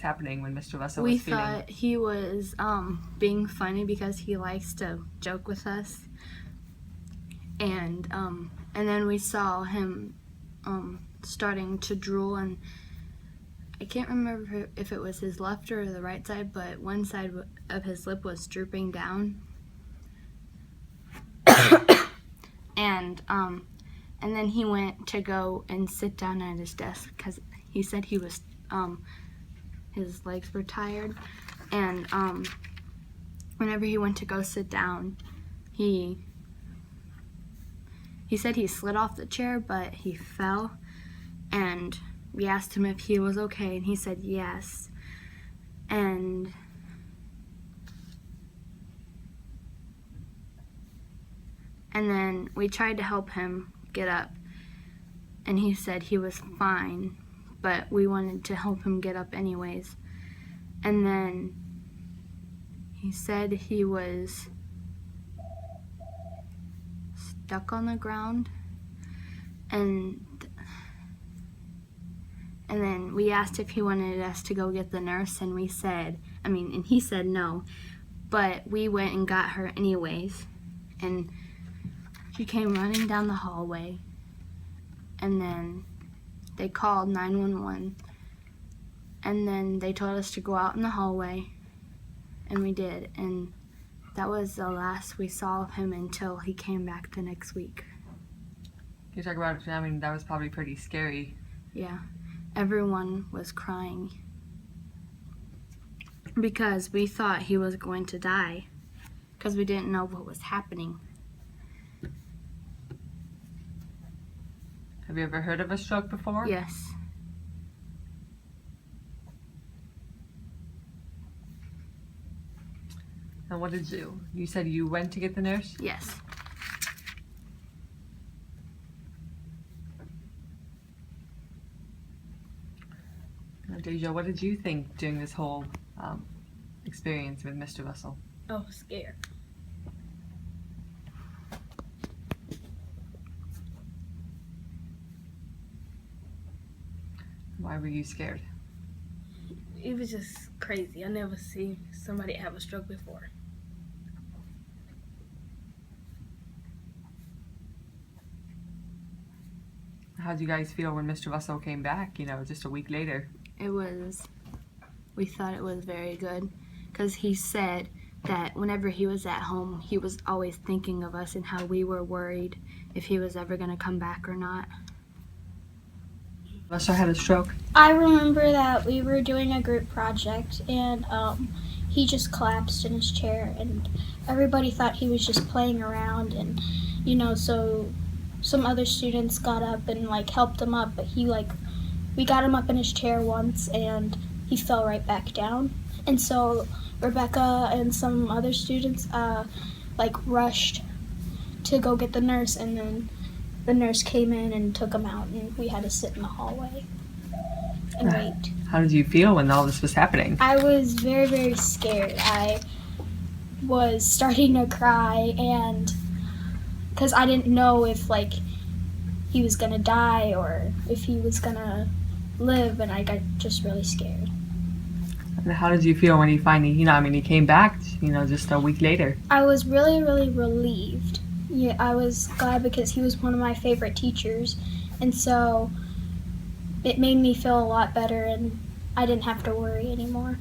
happening when Mr. Russell We was feeling? thought he was being funny because he likes to joke with us, and then we saw him starting to drool, and I can't remember if it was his left or the right side, but one side of his lip was drooping down. And then he went to go and sit down at his desk because he said he was his legs were tired. And whenever he went to go sit down, he said he slid off the chair, but he fell. And we asked him if he was okay, and he said yes. And then we tried to help him get up, and he said he was fine, but we wanted to help him get up anyways. And then he said he was stuck on the ground, and then we asked if he wanted us to go get the nurse, and he said no, but we went and got her anyways, and she came running down the hallway, and then they called 911, and then they told us to go out in the hallway, and we did, and that was the last we saw of him until he came back the next week. Can you talk about, that was probably pretty scary. Yeah, everyone was crying because we thought he was going to die because we didn't know what was happening. Have you ever heard of a stroke before? Yes. And what did you said you went to get the nurse? Yes. Deja, what did you think during this whole experience with Mr. Russell? I was scared. Why were you scared? It was just crazy. I never seen somebody have a stroke before. How did you guys feel when Mr. Russell came back, just a week later? We thought it was very good because he said that whenever he was at home, he was always thinking of us and how we were worried if he was ever going to come back or not. Russell had a stroke? I remember that we were doing a group project, and he just collapsed in his chair, and everybody thought he was just playing around, and so some other students got up and helped him up, but we got him up in his chair once, and he fell right back down. And so Rebecca and some other students rushed to go get the nurse, and then the nurse came in and took him out, and we had to sit in the hallway and wait. How did you feel when all this was happening? I was very, very scared. I was starting to cry, and because I didn't know if he was gonna die or if he was gonna live, and I got just really scared. And how did you feel when he finally, he came back, just a week later? I was really, really relieved. Yeah, I was glad because he was one of my favorite teachers, and so it made me feel a lot better, and I didn't have to worry anymore.